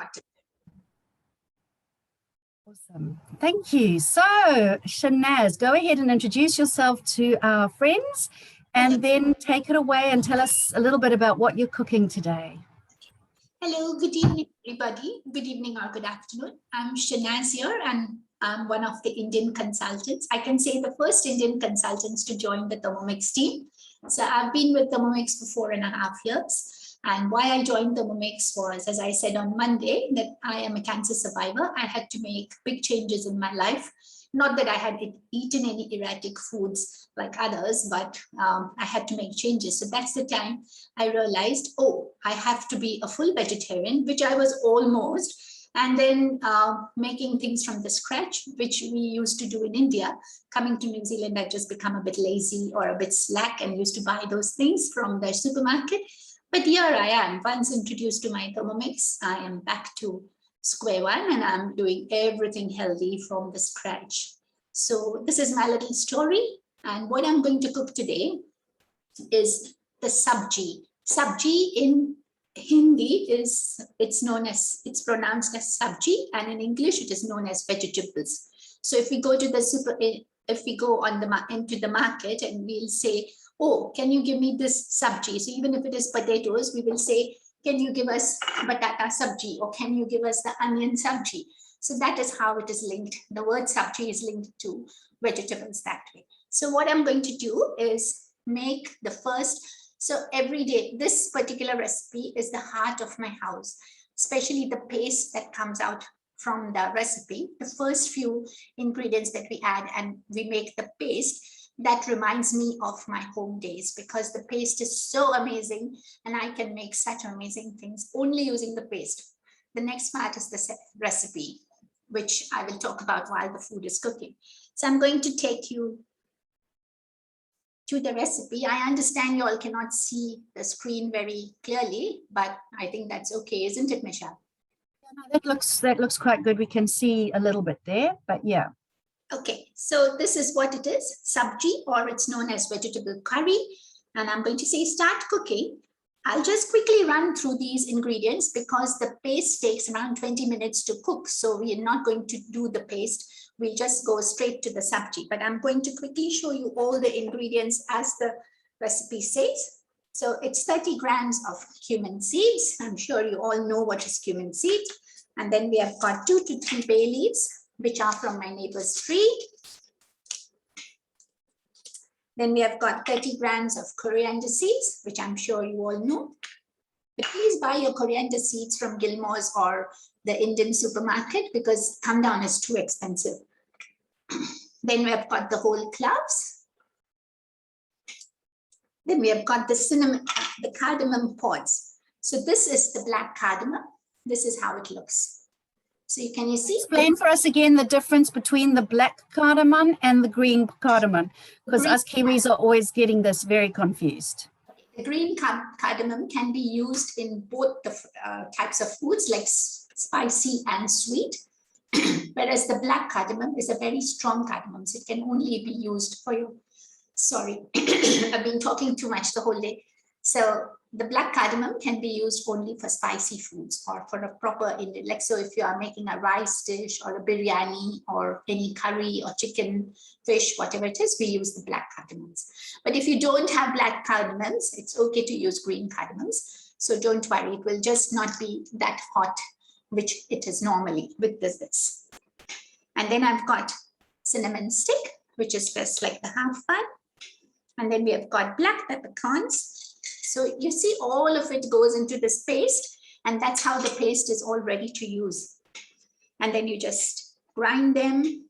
got it. Awesome. Thank you. So, Shernaz, go ahead and introduce yourself to our friends and then take it away and tell us a little bit about what you're cooking today. Hello, good evening, everybody. Good evening or good afternoon. I'm Shernaz here, and I'm one of the Indian consultants. I can say the first Indian consultants to join the Thermomix team. So I've been with Thermomix for 4.5 years. And why I joined Thermomix was, as I said on Monday, that I am a cancer survivor. I had to make big changes in my life. Not that I had eaten any erratic foods like others, but I had to make changes. So that's the time I realized, oh, I have to be a full vegetarian, which I was almost. And then making things from the scratch, which we used to do in India. Coming to New Zealand, I just become a bit lazy or a bit slack and used to buy those things from the supermarket. But here I am, once introduced to my Thermomix, I am back to square one and I'm doing everything healthy from the scratch. So this is my little story. And what I'm going to cook today is the sabji. Sabji in Hindi it's pronounced as sabji, and in English it is known as vegetables. So if we go to the into the market and we'll say, oh, can you give me this sabji? So even if it is potatoes, we will say, can you give us batata sabji, or can you give us the onion sabji? So that is how it is linked. The word sabji is linked to vegetables that way. So what I'm going to do is make the first. So every day, this particular recipe is the heart of my house, especially the paste that comes out from the recipe. The first few ingredients that we add and we make the paste, that reminds me of my home days, because the paste is so amazing and I can make such amazing things only using the paste. The next part is the recipe, which I will talk about while the food is cooking. So I'm going to take you to the recipe. I understand you all cannot see the screen very clearly, but I think that's okay, isn't it, Michelle? Yeah, no, that looks quite good. We can see a little bit there, but yeah. Okay, so this is what it is, sabji, or it's known as vegetable curry. And I'm going to say start cooking. I'll just quickly run through these ingredients because the paste takes around 20 minutes to cook. So we are not going to do the paste. We'll just go straight to the sabji. But I'm going to quickly show you all the ingredients as the recipe says. So it's 30 grams of cumin seeds. I'm sure you all know what is cumin seed. And then we have got 2 to 3 bay leaves, which are from my neighbor's tree. Then we have got 30 grams of coriander seeds, which I'm sure you all know. But please buy your coriander seeds from Gilmore's or the Indian supermarket, because come down is too expensive. Then we have got the whole cloves. Then we have got the cinnamon, the cardamom pods. So this is the black cardamom. This is how it looks. So can you see? Explain for us again the difference between the black cardamom and the green cardamom, because us Kiwis are always getting this very confused. The green cardamom can be used in both the types of foods, like spicy and sweet, whereas the black cardamom is a very strong cardamom, so it can only be used for your, sorry, I've been talking too much the whole day. So the black cardamom can be used only for spicy foods or for a proper Indian, like so if you are making a rice dish or a biryani or any curry or chicken, fish, whatever it is, we use the black cardamoms. But if you don't have black cardamoms, it's okay to use green cardamoms. So don't worry, it will just not be that hot, which it is normally with this. And then I've got cinnamon stick, which is just like the half part. And then we have got black peppercorns. So you see all of it goes into this paste, and that's how the paste is all ready to use. And then you just grind them.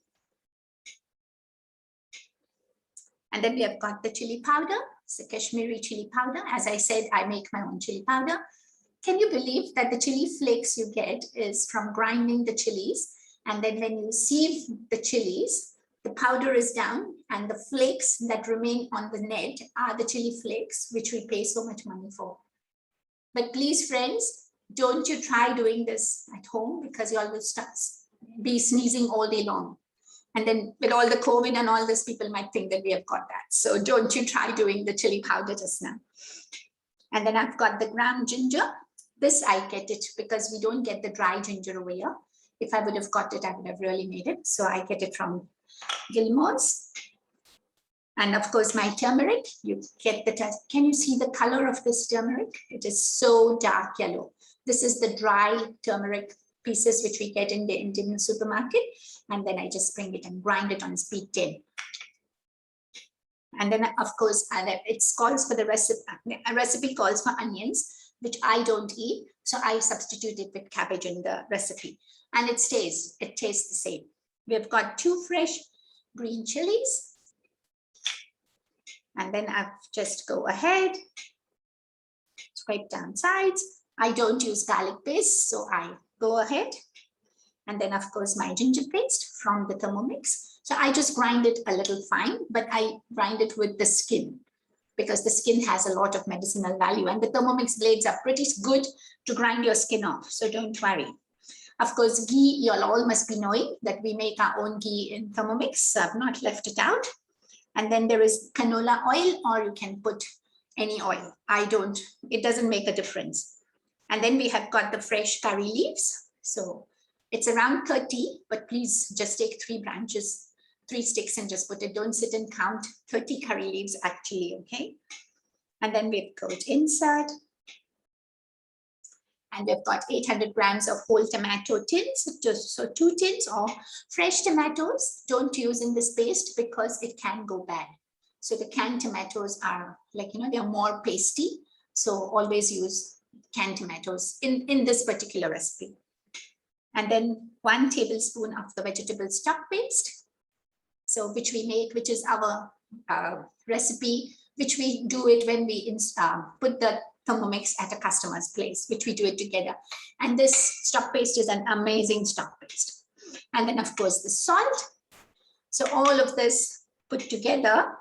And then we have got the chili powder. It's a Kashmiri chili powder. As I said, I make my own chili powder. Can you believe that the chili flakes you get is from grinding the chilies? And then when you sieve the chilies, the powder is down and the flakes that remain on the net are the chili flakes, which we pay so much money for. But please, friends, don't you try doing this at home, because you all will be sneezing all day long. And then with all the COVID and all this, people might think that we have got that. So don't you try doing the chili powder just now. And then I've got the ground ginger, This I get it because we don't get the dry ginger over here. If I would have got it, I would have really made it. So I get it from Gilmore's. And of course, my turmeric, you get the test. Can you see the color of this turmeric? It is so dark yellow. This is the dry turmeric pieces which we get in the Indian supermarket. And then I just bring it and grind it on speed 10. And then of course, it calls for the recipe. A recipe calls for onions, which I don't eat. So I substitute it with cabbage in the recipe. And it tastes the same. We've got 2 fresh green chilies. And then I just go ahead, scrape down sides. I don't use garlic paste, so I go ahead. And then of course my ginger paste from the Thermomix. So I just grind it a little fine, but I grind it with the skin because the skin has a lot of medicinal value and the Thermomix blades are pretty good to grind your skin off. So don't worry. Of course, ghee, you all must be knowing that we make our own ghee in Thermomix. So I've not left it out. And then there is canola oil, or you can put any oil. I don't, it doesn't make a difference. And then we have got the fresh curry leaves. So it's around 30, but please just take 3 branches, 3 sticks and just put it. Don't sit and count 30 curry leaves actually, okay? And then we've got insert. And we've got 800 grams of whole tomato tins, so 2 tins or fresh tomatoes. Don't use in this paste because it can go bad. So the canned tomatoes are like, they're more pasty. So always use canned tomatoes in this particular recipe. And then 1 tablespoon of the vegetable stock paste. So which we make, which is our recipe, which we do it when we put the Thermomix at a customer's place, which we do it together. And this stock paste is an amazing stock paste. And then of course the salt. So all of this put together,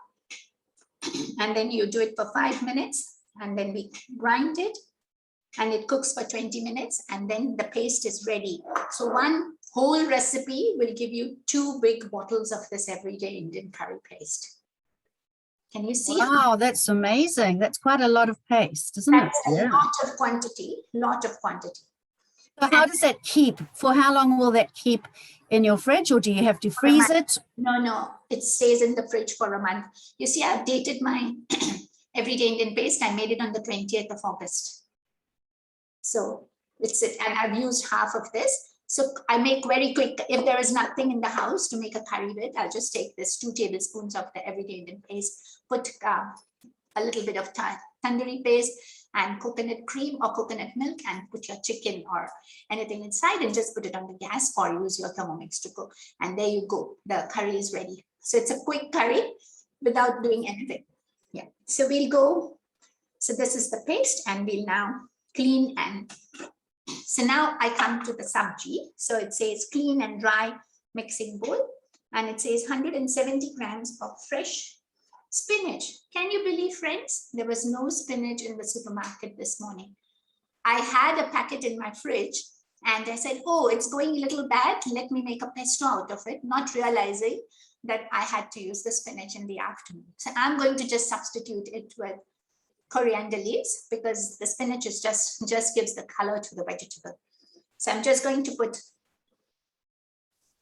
and then you do it for 5 minutes, and then we grind it, and it cooks for 20 minutes, and then the paste is ready. So 1 whole recipe will give you 2 big bottles of this everyday Indian curry paste. Can you see? Wow, that's amazing. That's quite a lot of paste, isn't it? That's a lot of quantity, So how does that keep? For how long will that keep in your fridge, or do you have to freeze it? No, it stays in the fridge for a month. You see, I've dated my everyday Indian paste. I made it on the 20th of August. So it's it, and I've used half of this. So I make very quick, if there is nothing in the house to make a curry with, I'll just take this 2 tablespoons of the everyday Indian paste, put a little bit of tandoori paste and coconut cream or coconut milk, and put your chicken or anything inside and just put it on the gas, or use your Thermomix to cook. And there you go, the curry is ready. So it's a quick curry without doing anything. Yeah, so we'll go. So this is the paste, and we'll now clean and so now I come to the sabji. So it says clean and dry mixing bowl, and it says 170 grams of fresh spinach. Can you believe, friends? There was no spinach in the supermarket this morning. I had a packet in my fridge and I said, oh, it's going a little bad. Let me make a pesto out of it, not realizing that I had to use the spinach in the afternoon. So I'm going to just substitute it with coriander leaves because the spinach is just gives the color to the vegetable. So I'm just going to put.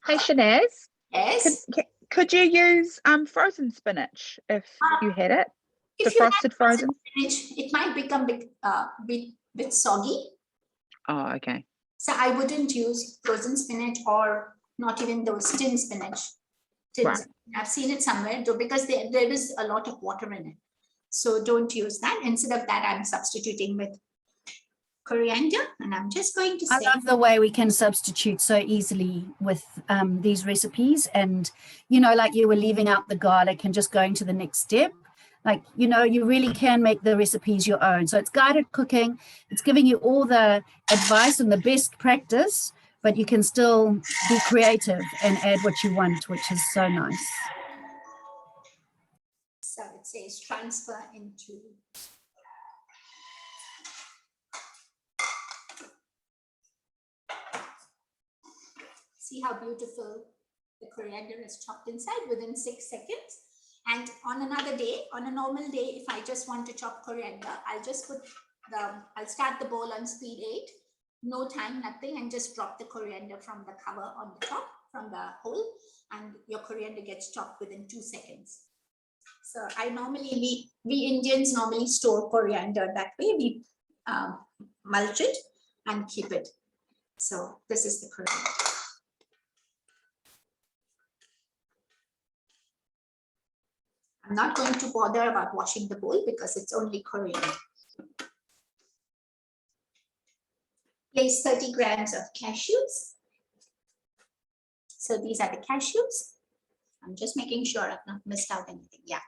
Hey, Shernaz. Yes. Could you use frozen spinach if you had it? The frosted frozen spinach, it might become bit soggy. Oh, okay. So I wouldn't use frozen spinach, or not even those tin spinach. Tins. Right. I've seen it somewhere though, because there is a lot of water in it. So don't use that. Instead of that, I'm substituting with coriander, and I'm just going to say. I love the way we can substitute so easily with these recipes, and like you were leaving out the garlic and just going to the next step. Like, you really can make the recipes your own. So it's guided cooking. It's giving you all the advice and the best practice, but you can still be creative and add what you want, which is so nice. So it says transfer into. See how beautiful the coriander is chopped inside within 6 seconds. And on another day, on a normal day, if I just want to chop coriander, I'll just put I'll start the bowl on speed 8, no time, nothing, and just drop the coriander from the cover on the top, from the hole, and your coriander gets chopped within 2 seconds. So I normally, we Indians normally store coriander that way. We mulch it and keep it. So this is the coriander. I'm not going to bother about washing the bowl because it's only coriander. Place 30 grams of cashews. So these are the cashews. I'm just making sure I've not missed out anything. Yeah.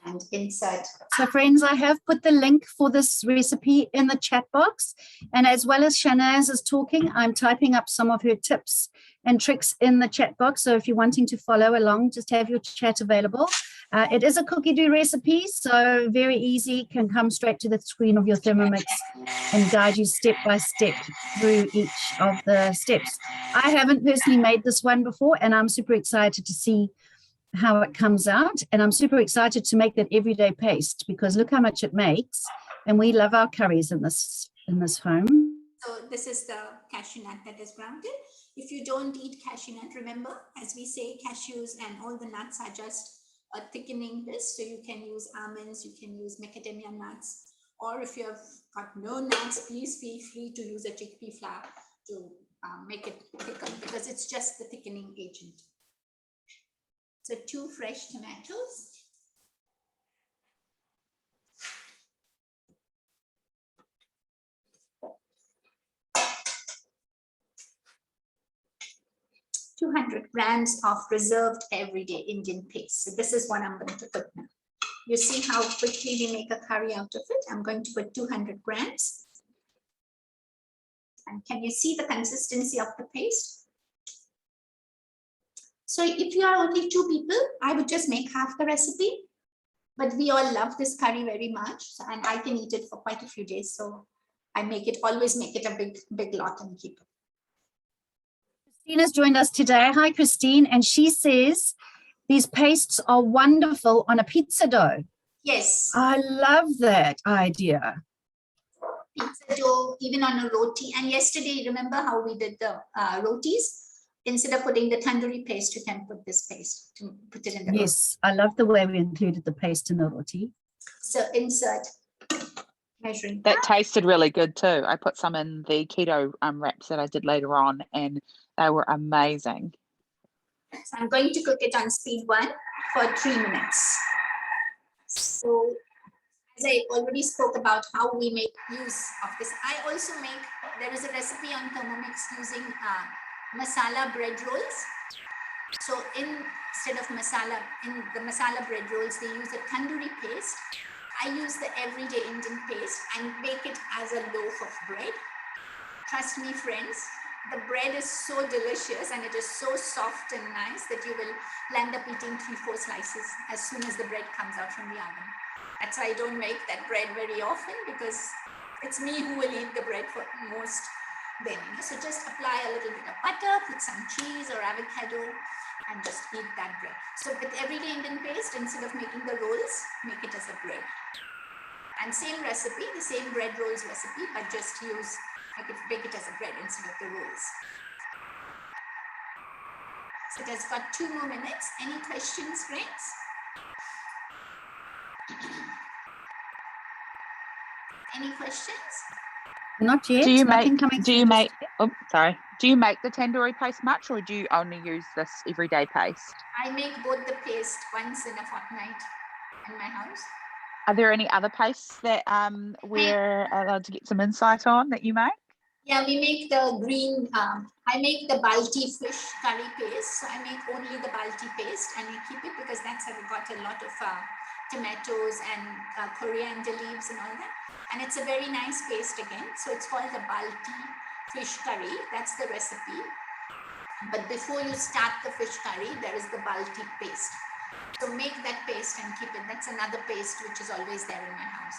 And insert. So friends, I have put the link for this recipe in the chat box. And as well as Shernaz is talking, I'm typing up some of her tips and tricks in the chat box. So if you're wanting to follow along, just have your chat available. It is a cookie dough recipe, so very easy, can come straight to the screen of your Thermomix and guide you step by step through each of the steps. I haven't personally made this one before, and I'm super excited to see how it comes out, and I'm super excited to make that everyday paste because look how much it makes, and we love our curries in this home. So this is the cashew nut that is grounded. If you don't eat cashew nut, remember, as we say, cashews and all the nuts are just thickening this. So you can use almonds, you can use macadamia nuts, or if you have got no nuts, please feel free to use a chickpea flour to make it thicker because it's just the thickening agent. So 2 fresh tomatoes. $200 grams of reserved everyday Indian paste. So this is what I'm going to put now. You see how quickly we make a curry out of it. I'm going to put 200 grams. And can you see the consistency of the paste? So if you are only 2 people, I would just make half the recipe. But we all love this curry very much, and I can eat it for quite a few days. So I always make it a big lot and keep it. Christina's joined us today. Hi, Christine. And she says these pastes are wonderful on a pizza dough. Yes. I love that idea. Pizza dough, even on a roti. And yesterday, remember how we did the rotis? Instead of putting the tandoori paste, you can put this paste to put it in the Yes, roti. I love the way we included the paste in the roti. So insert measuring that tasted really good too. I put some in the keto wraps that I did later on, and they were amazing. So I'm going to cook it on speed 1 for 3 minutes. So as I already spoke about how we make use of this, I also make, there is a recipe on Thermomix using masala bread rolls. So instead of masala, in the masala bread rolls, they use a tandoori paste. I use the everyday Indian paste and bake it as a loaf of bread. Trust me, friends, the bread is so delicious and it is so soft and nice that you will end up eating 3-4 slices as soon as the bread comes out from the oven. That's why I don't make that bread very often, because it's me who will eat the bread for most then. So just apply a little bit of butter, put some cheese or avocado, and just eat that bread. So with everyday Indian paste, instead of making the rolls, make it as a bread. And same recipe, the same bread rolls recipe, but just bake it as a bread instead of the rolls. So it has got 2 more minutes. Any questions, friends? Any questions? Not yet. Do you make the tandoori paste much, or do you only use this everyday paste? I make both the paste once in a fortnight in my house. Are there any other pastes that we're allowed to get some insight on that you make? Yeah, we make the green, I make the balti fish curry paste. So I make only the balti paste and I keep it because that's how we got a lot of tomatoes and coriander leaves and all that. And it's a very nice paste again. So it's called the balti fish curry. That's the recipe. But before you start the fish curry, there is the balti paste. So make that paste and keep it. That's another paste which is always there in my house.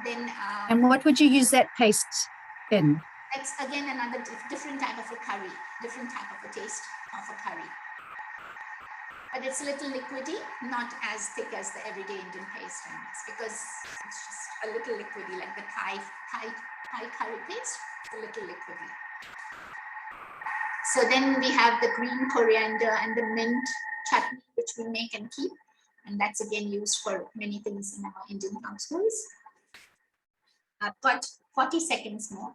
Then. And what would you use that paste in? That's again another different type of a curry, different type of a taste of a curry. but it's a little liquidy, not as thick as the everyday Indian paste, because it's just a little liquidy, like the Thai curry paste, a little liquidy. So then we have the green coriander and the mint chutney, which we make and keep. And that's again used for many things in our Indian households. I've got 40 seconds more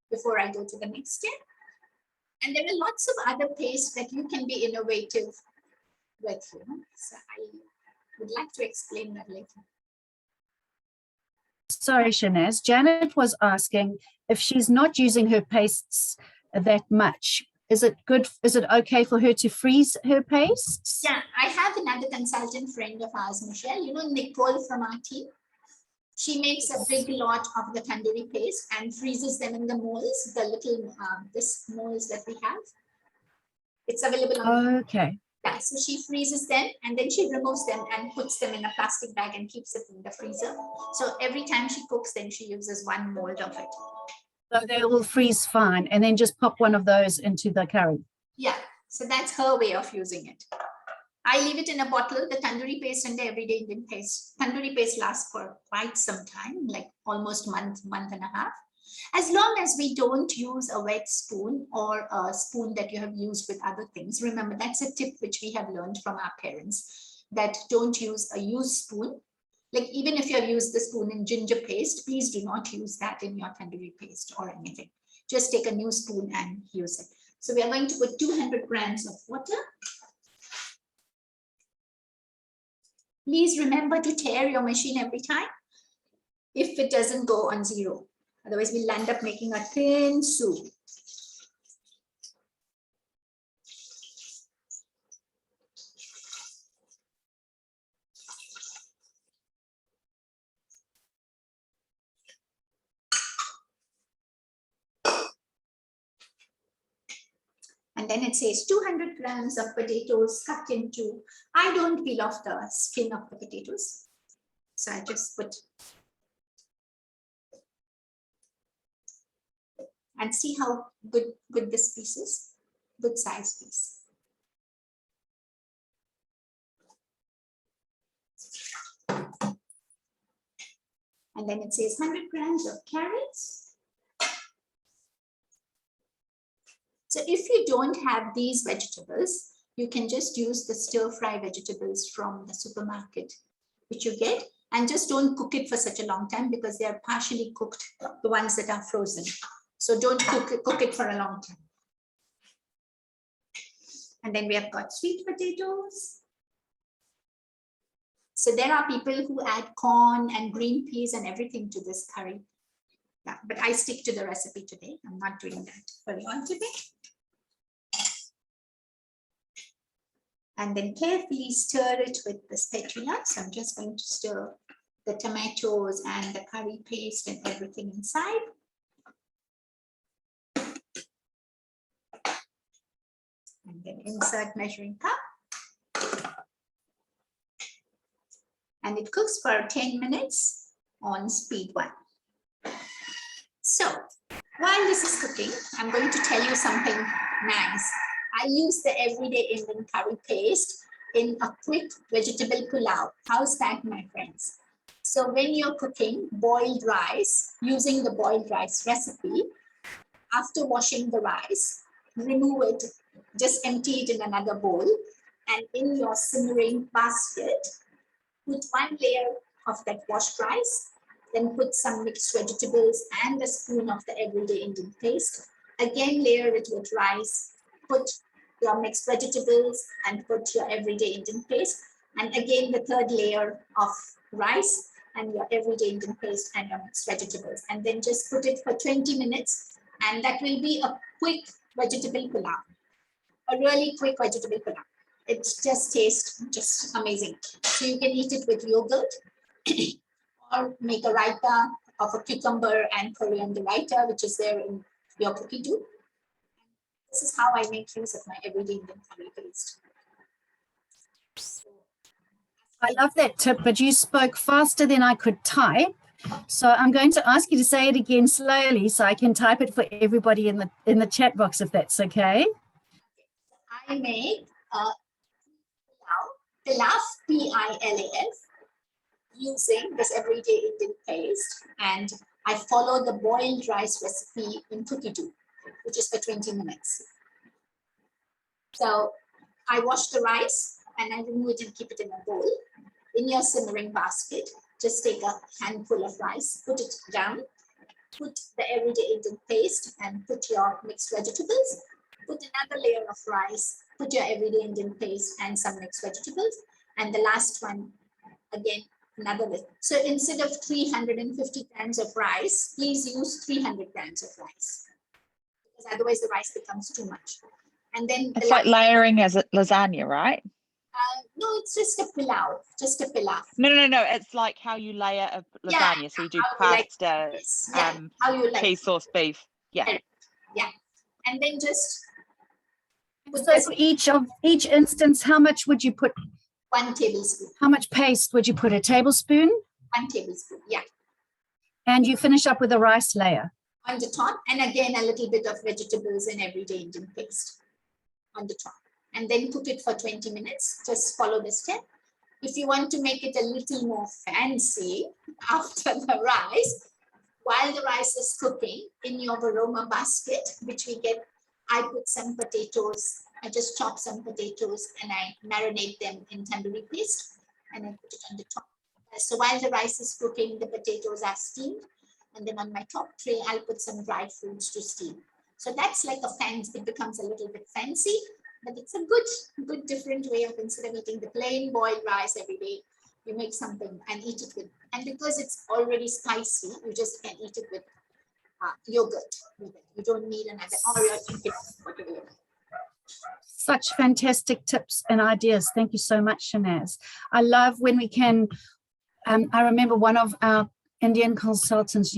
before I go to the next step. And there are lots of other pastes that you can be innovative with. So I would like to explain that later. Sorry, Shernaz. Janet was asking if she's not using her pastes that much. Is it good? Is it okay for her to freeze her pastes? Yeah, I have another consultant friend of ours, Michelle, Nicole from our team. She makes a big lot of the tandoori paste and freezes them in the molds, the little this molds that we have. It's available on Okay. Yeah, so she freezes them and then she removes them and puts them in a plastic bag and keeps it in the freezer. So every time she cooks, then she uses one mold of it. So they will freeze fine and then just pop one of those into the curry. Yeah, so that's her way of using it. I leave it in a bottle, the tandoori paste and the everyday Indian paste. Tandoori paste lasts for quite some time, like almost month and a half. As long as we don't use a wet spoon or a spoon that you have used with other things. Remember, that's a tip which we have learned from our parents, that don't use a used spoon. Like even if you have used the spoon in ginger paste, please do not use that in your tandoori paste or anything. Just take a new spoon and use it. So we are going to put 200 grams of water. Please remember to tare your machine every time if it doesn't go on 0. Otherwise, we'll end up making a thin soup. And then it says 200 grams of potatoes cut into, I don't peel off the skin of the potatoes. So I just put, and see how good this piece is, good size piece. And then it says 100 grams of carrots. So if you don't have these vegetables, you can just use the stir-fry vegetables from the supermarket, which you get, and just don't cook it for such a long time because they are partially cooked, the ones that are frozen. So don't cook it for a long time. And then we have got sweet potatoes. So there are people who add corn and green peas and everything to this curry. Yeah, but I stick to the recipe today. I'm not doing that for you all today. And then carefully stir it with the spatula. So I'm just going to stir the tomatoes and the curry paste and everything inside. And then insert measuring cup. And it cooks for 10 minutes on speed 1. So while this is cooking, I'm going to tell you something nice. I use the everyday Indian curry paste in a quick vegetable pulao. How's that, my friends? So when you're cooking boiled rice, using the boiled rice recipe, after washing the rice, remove it, just empty it in another bowl, and in your simmering basket, put 1 layer of that washed rice, then put some mixed vegetables and a spoon of the everyday Indian paste. Again, layer it with rice, put your mixed vegetables and put your everyday Indian paste. And again, the 3rd layer of rice and your everyday Indian paste and your mixed vegetables. And then just put it for 20 minutes. And that will be a quick vegetable pulao, a really quick vegetable pulao. It just tastes just amazing. So you can eat it with yogurt or make a raita of a cucumber and coriander raita, which is there in your cookie dough. This is how I make use of my everyday Indian curry paste. I love that tip, but you spoke faster than I could type. So I'm going to ask you to say it again slowly so I can type it for everybody in the chat box, if that's okay. I make a pilaf, P-I-L-A-F, using this everyday Indian paste. And I follow the boiled rice recipe in cookie dough, which is for 20 minutes. So I wash the rice and I remove it and keep it in a bowl. In your simmering basket, just take a handful of rice, put it down, put the everyday Indian paste and put your mixed vegetables, put another layer of rice, put your everyday Indian paste and some mixed vegetables. And the last one, again, another layer. So instead of 350 grams of rice, please use 300 grams of rice, because otherwise the rice becomes too much. And then it's like layering as a lasagna, right? No, it's just a pilaf, just a pilaf. No. It's like how you layer a lasagna. Yeah, so you do pasta, how you like cheese sauce, beef. Yeah. Yeah. And then just. So for each instance, how much would you put? 1 tablespoon. How much paste would you put? A tablespoon? 1 tablespoon, yeah. And you finish up with a rice layer. On the top, and again, a little bit of vegetables and everyday Indian paste on the top. And then cook it for 20 minutes. Just follow the step. If you want to make it a little more fancy after the rice, while the rice is cooking, in your aroma basket, which we get, I put some potatoes. I just chop some potatoes and I marinate them in tandoori paste and I put it on the top. So while the rice is cooking, the potatoes are steamed. And then on my top tray, I'll put some dried fruits to steam. So that's like a fancy, it becomes a little bit fancy, but it's a good different way of, instead of eating the plain boiled rice every day, you make something and eat it with, and because it's already spicy, you just can eat it with yogurt with it. You don't need another, or you're drinking whatever you like. Such fantastic tips and ideas. Thank you so much, Shernaz. I love when we can, I remember one of our Indian consultants,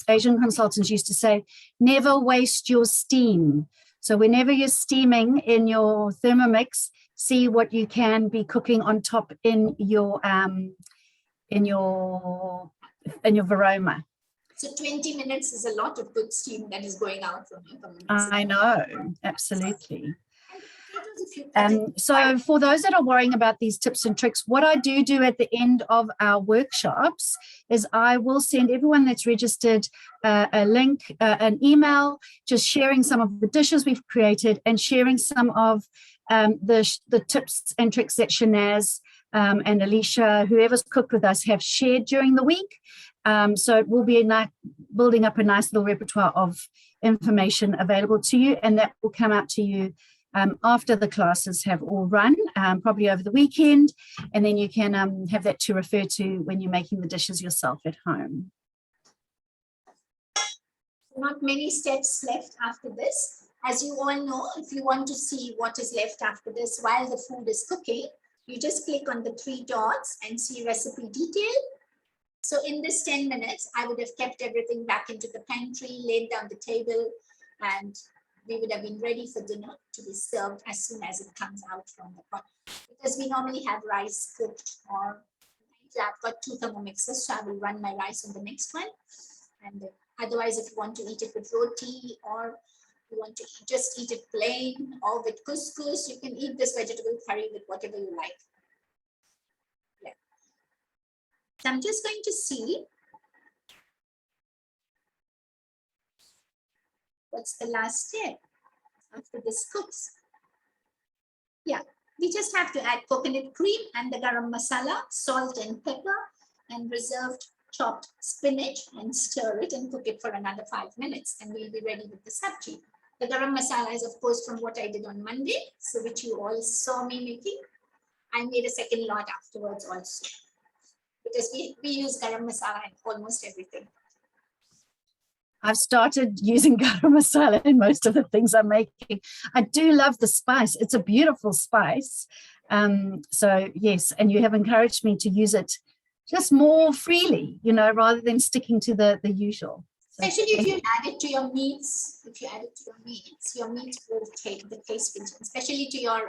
Asian consultants used to say, never waste your steam. So whenever you're steaming in your Thermomix, see what you can be cooking on top in your varoma. So 20 minutes is a lot of good steam that is going out from your Thermomix. I know, absolutely. So for those that are worrying about these tips and tricks, what I do at the end of our workshops is I will send everyone that's registered a link, an email, just sharing some of the dishes we've created and sharing some of the tips and tricks that Shernaz and Alicia, whoever's cooked with us, have shared during the week. So it will be building up a nice little repertoire of information available to you, and that will come out to you after the classes have all run, probably over the weekend, and then you can have that to refer to when you're making the dishes yourself at home. Not many steps left after this. As you all know, if you want to see what is left after this while the food is cooking, you just click on the 3 dots and see recipe detail. So in this 10 minutes, I would have kept everything back into the pantry, laid down the table, and we would have been ready for dinner to be served as soon as it comes out from the pot. Because we normally have rice cooked, or I've got 2 thermomixes, so I will run my rice on the next one. And otherwise, if you want to eat it with roti, or you want to just eat it plain, or with couscous, you can eat this vegetable curry with whatever you like. Yeah. So I'm just going to see what's the last step after this cooks. Yeah, we just have to add coconut cream and the garam masala, salt and pepper, and reserved chopped spinach, and stir it and cook it for another 5 minutes, and we'll be ready with the sabji. The garam masala is, of course, from what I did on Monday, so which you all saw me making. I made a second lot afterwards also, because we use garam masala in almost everything. I've started using garam masala in most of the things I'm making. I do love the spice. It's a beautiful spice. So yes, and you have encouraged me to use it just more freely, you know, rather than sticking to the usual. So especially if you add it to your meats, your meat will take the taste, especially to your,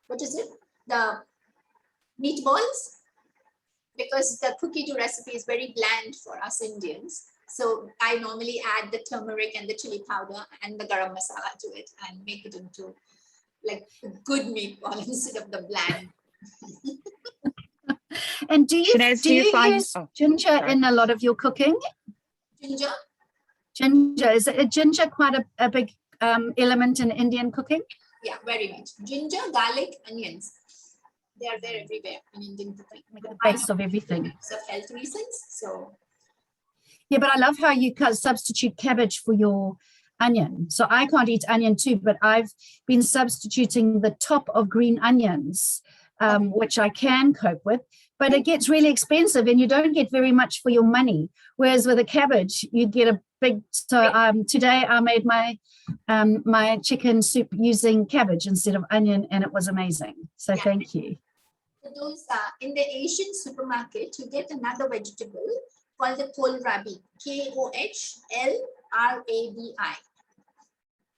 what is it? The meatballs, because the cookie dough recipe is very bland for us Indians. So I normally add the turmeric and the chili powder and the garam masala to it and make it into like a good meatball instead of the bland And do you Shernaz, do you find- use oh, ginger sorry. in a lot of your cooking? Ginger? Ginger, is it ginger quite a big element in Indian cooking? Yeah, very much. Ginger, garlic, onions. They are there everywhere in Indian cooking. The base of everything. For health reasons. So Yeah, but I love how you substitute cabbage for your onion. So I can't eat onion too, but I've been substituting the top of green onions, which I can cope with. But it gets really expensive and you don't get very much for your money. Whereas with a cabbage, you get a big. So today I made my chicken soup using cabbage instead of onion, and it was amazing. So yeah. Thank you. For those in the Asian supermarket, you get another vegetable called the kohlrabi, KOHLRABI.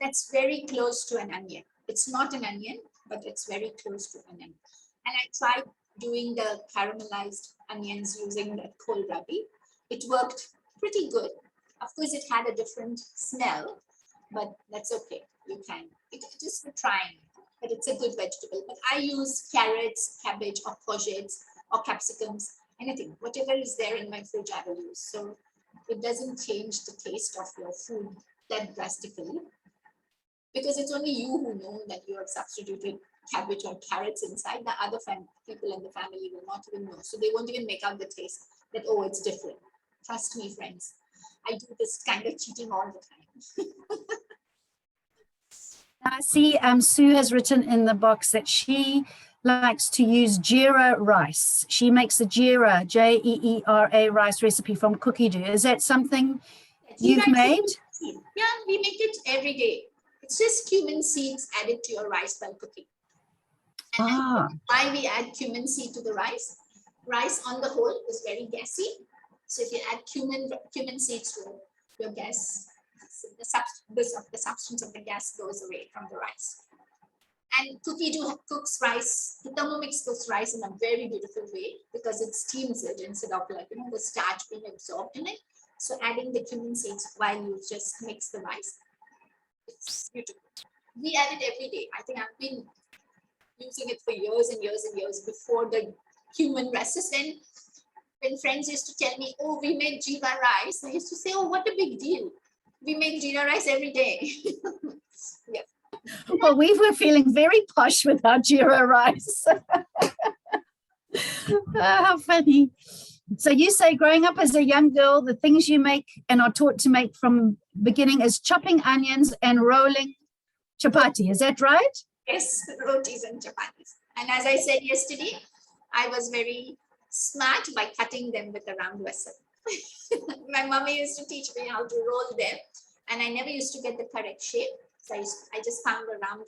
That's very close to an onion. It's not an onion, but it's very close to an onion. And I tried doing the caramelized onions using that kohlrabi. It worked pretty good. Of course, it had a different smell, but that's okay. You can. It's just for trying. But it's a good vegetable. But I use carrots, cabbage, or courgettes, or capsicums, anything. Whatever is there in my fridge, I will use. So it doesn't change the taste of your food that drastically. Because it's only you who know that you have substituted cabbage or carrots inside. The other people in the family will not even know. So they won't even make out the taste that, oh, it's different. Trust me, friends. I do this kind of cheating all the time. I see Sue has written in the box that she likes to use jeera rice. She makes a jeera, Jeera rice recipe from Cookie Do. Is that something you've made? Yeah, we make it every day. It's just cumin seeds added to your rice while cooking. And why we add cumin seed to the rice? Rice on the whole is very gassy. So if you add cumin seeds to your gas, the substance of the gas goes away from the rice. And Cookie Do cooks rice, the Thermomix cooks rice in a very beautiful way because it steams it instead of the starch being absorbed in it. So adding the cumin seeds while you just mix the rice, it's beautiful. We add it every day. I think I've been using it for years and years and years before the cumin resistant. When friends used to tell me, oh, we make jeera rice, I used to say, oh, what a big deal. We make jeera rice every day. Yeah. Well, we were feeling very posh with our jeera rice. How funny. So you say growing up as a young girl, the things you make and are taught to make from beginning is chopping onions and rolling chapati. Is that right? Yes, rotis and chapatis. And as I said yesterday, I was very smart by cutting them with a round vessel. My mommy used to teach me how to roll them, and I never used to get the correct shape. So I just found a round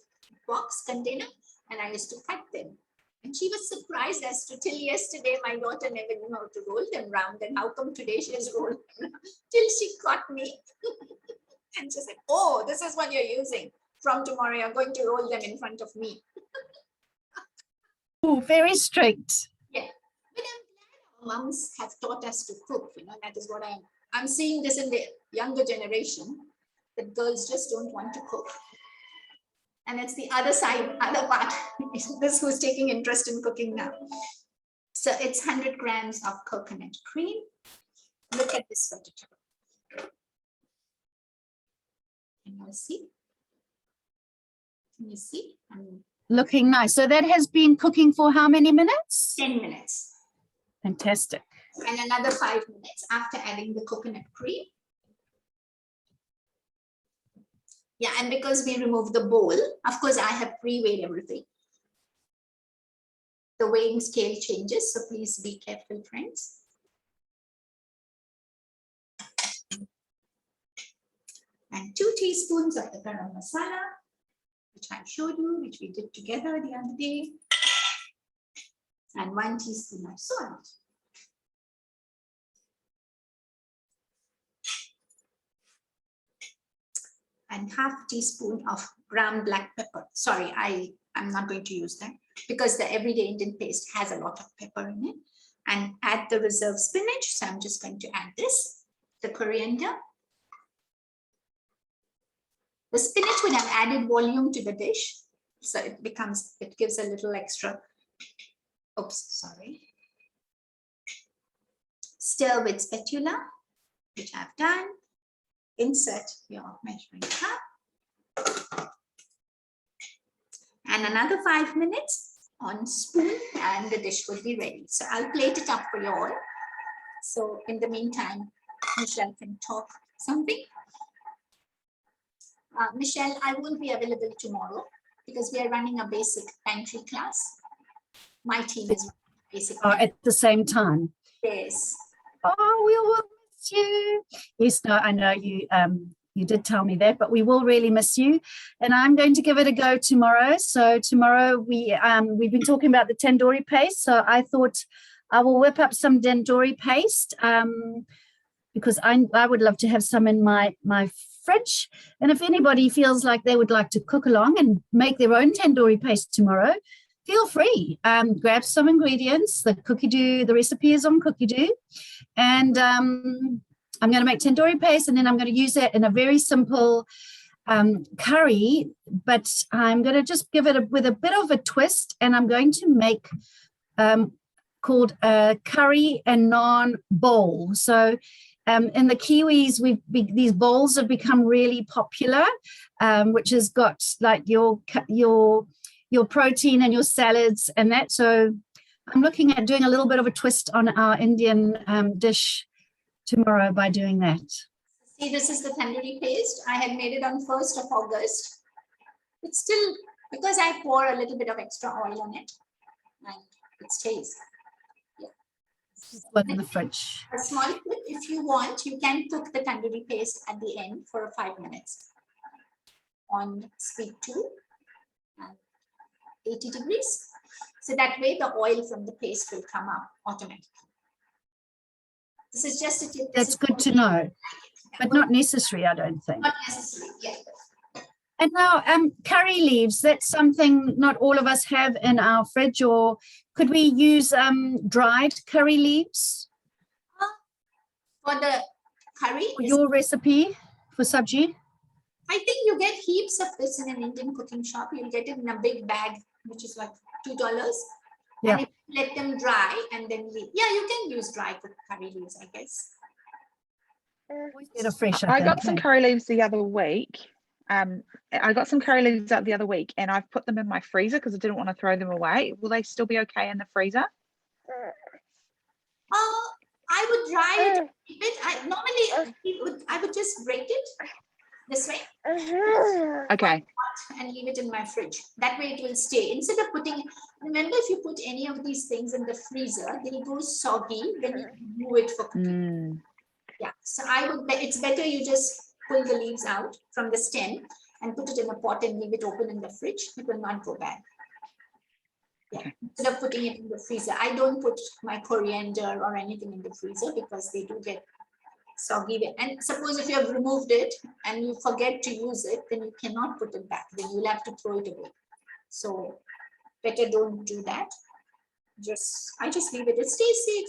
box container and I used to cut them. And she was surprised as to till yesterday, my daughter never knew how to roll them round. And how come today she has rolled them till she caught me. And she said, oh, this is what you're using. From tomorrow, you're going to roll them in front of me. Oh, very strict. Yeah. But I'm glad our moms have taught us to cook. That is what I'm seeing this in the younger generation, that girls just don't want to cook. And it's the other side, other part, this who's taking interest in cooking now. So it's 100 grams of coconut cream. Look at this vegetable. Can you see? Can you see? Looking nice. So that has been cooking for how many minutes? 10 minutes. Fantastic. And another 5 minutes after adding the coconut cream. Yeah, and because we removed the bowl, of course, I have pre-weighed everything. The weighing scale changes, so please be careful, friends. And 2 teaspoons of the garam masala, which I showed you, which we did together the other day. And 1 teaspoon of salt. And half teaspoon of ground black pepper. Sorry, I'm not going to use that because the everyday Indian paste has a lot of pepper in it. And add the reserved spinach. So I'm just going to add this, the coriander. The spinach would have added volume to the dish. So it gives a little extra Oops, sorry. Stir with spatula, which I've done. Insert your measuring cup. And another 5 minutes on spoon and the dish will be ready. So I'll plate it up for you all. So in the meantime, Michelle can talk something. Michelle, I won't be available tomorrow because we are running a basic pantry class. My team is basic. At the same time. Yes. Oh, we will miss you. Yes, no, I know you. You did tell me that, but we will really miss you. And I'm going to give it a go tomorrow. So tomorrow we've been talking about the tandoori paste. So I thought I will whip up some tandoori paste because I would love to have some in my fridge. And if anybody feels like they would like to cook along and make their own tandoori paste tomorrow, feel free. Grab some ingredients. The recipe is on Cookie Do. And I'm going to make tandoori paste, and then I'm going to use it in a very simple curry, but I'm going to just give it with a bit of a twist, and I'm going to make called a curry and naan bowl. So in the Kiwis, these bowls have become really popular, which has got like your protein and your salads and that. So I'm looking at doing a little bit of a twist on our Indian dish tomorrow by doing that. See, this is the tandoori paste. I had made it on 1st of August. It's still, because I pour a little bit of extra oil on it and it stays. Yeah. One in the fridge. A small clip, if you want, you can cook the tandoori paste at the end for 5 minutes on speed 2 and 80 degrees. So that way the oil from the paste will come up automatically. This is just a tip. That's good to know, but not necessary, I don't think. Not necessary, yeah. And now curry leaves, that's something not all of us have in our fridge, or could we use dried curry leaves? For the curry? For your recipe for sabji? I think you get heaps of this in an Indian cooking shop. You'll get it in a big bag, which is like $2. Yeah. And if you let them dry and then leave. Yeah, you can use dry curry leaves, I guess. Get a fresh. I got some curry leaves the other week. I got some curry leaves out the other week, and I've put them in my freezer because I didn't want to throw them away. Will they still be okay in the freezer? I would dry it a bit. I would just break it this way. Okay. And leave it in my fridge. That way it will stay. Instead of putting, remember, if you put any of these things in the freezer, they'll go soggy when you move it for cooking. Yeah, so it's better you just pull the leaves out from the stem and put it in a pot and leave it open in the fridge. It will not go bad. Yeah, instead of putting it in the freezer. I don't put my coriander or anything in the freezer because they do get soggy. And suppose if you have removed it and you forget to use it, then you cannot put it back. Then you'll have to throw it away. So better don't do that. I just leave it. It stays safe.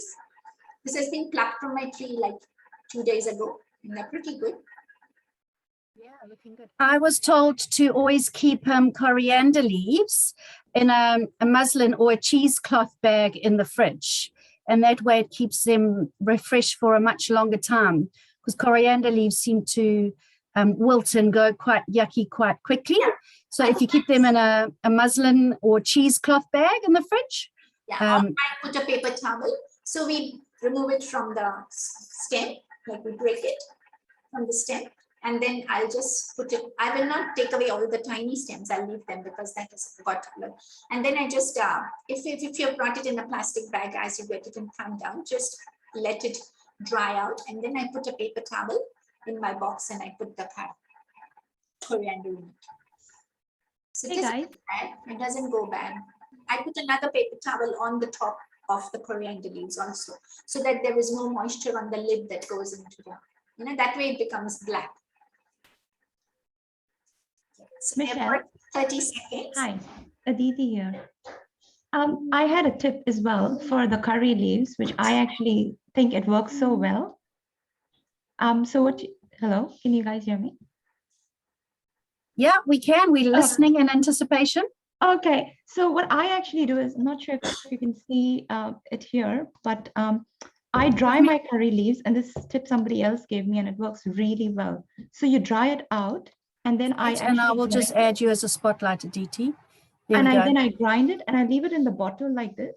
This has been plucked from my tree like 2 days ago, and they're pretty good. Yeah, looking good. I was told to always keep coriander leaves in a muslin or a cheesecloth bag in the fridge. And that way it keeps them refreshed for a much longer time, because coriander leaves seem to wilt and go quite yucky quite quickly. So if you keep them in a muslin or cheesecloth bag in the fridge. Yeah, or I put a paper towel. So we remove it from the stem, like we break it from the stem. And then I'll just put it, I will not take away all the tiny stems. I'll leave them because that has got, and then I just, if you have brought it in a plastic bag as you get it and come down, just let it dry out. And then I put a paper towel in my box and I put the coriander in it. So it doesn't go bad. I put another paper towel on the top of the coriander leaves also, so that there is no moisture on the lid that goes into the, that way it becomes black. So Michelle, 30 seconds. Hi, Aditi here. I had a tip as well for the curry leaves, which I actually think it works so well. Hello, can you guys hear me? Yeah, we can. We're listening in anticipation. Okay, so what I actually do is, I'm not sure if you can see it here, but I dry my curry leaves, and this tip somebody else gave me, and it works really well. So you dry it out, and then I And I actually will just grind it, add you as a spotlight, DT. There and we go. then I grind it, and I leave it in the bottle like this,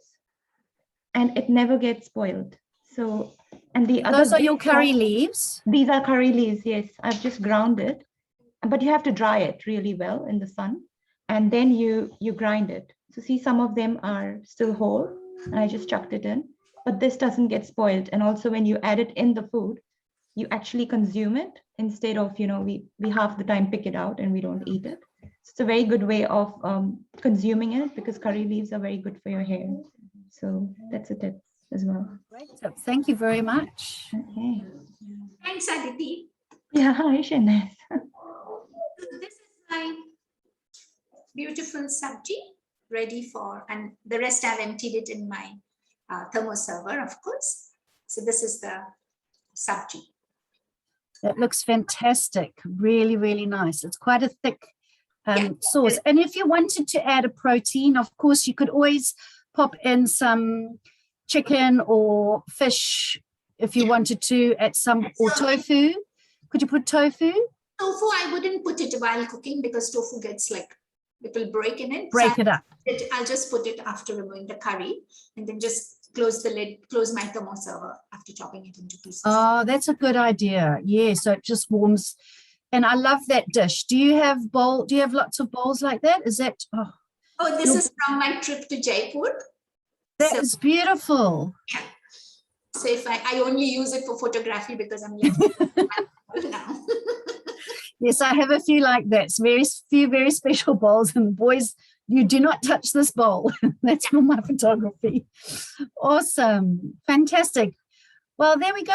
and it never gets spoiled. So, and the other Those are big your curry part- leaves. These are curry leaves, yes. I've just ground it, but you have to dry it really well in the sun, and then you grind it. So see, some of them are still whole, and I just chucked it in, but this doesn't get spoiled. And also when you add it in the food, you actually consume it instead of, we half the time pick it out and we don't eat it. So it's a very good way of consuming it, because curry leaves are very good for your hair. So that's a tip as well. Great tip. Thank you very much. Okay. Thanks, Aditi. Yeah, hi, Shernaz. This is my beautiful sabji ready for, and the rest I've emptied it in my thermo server, of course. So this is the sabji. That looks fantastic. Really, really nice. It's quite a thick Yeah. sauce. And if you wanted to add a protein, of course, you could always pop in some chicken or fish if you wanted to, at some, or tofu. Could you put tofu? Tofu, I wouldn't put it while cooking because tofu gets like, it will break in it. Break it up. I'll just put it after removing the curry, and then just close the lid, close my thermo server after chopping it into pieces. Oh, that's a good idea. Yeah, so it just warms. And I love that dish. Do you have lots of bowls like that? Is that, Oh, this is from my trip to Jaipur. that So- is beautiful. Yeah. So if I only use it for photography because I'm left now. Yes, I have a few like that. It's few very special bowls, and boys, you do not touch this bowl. That's for my photography. Awesome. Fantastic. Well, there we go.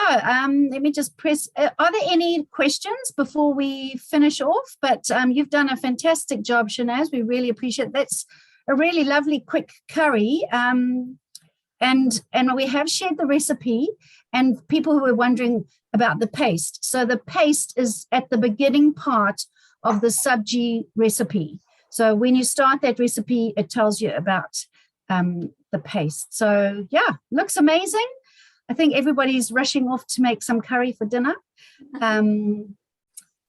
Let me just press. Are there any questions before we finish off? But you've done a fantastic job, Shernaz. We really appreciate it. That's a really lovely quick curry. And we have shared the recipe, and people who are wondering about the paste. So the paste is at the beginning part of the sabji recipe. So when you start that recipe, it tells you about the paste. So yeah, looks amazing. I think everybody's rushing off to make some curry for dinner.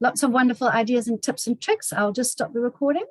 Lots of wonderful ideas and tips and tricks. I'll just stop the recording.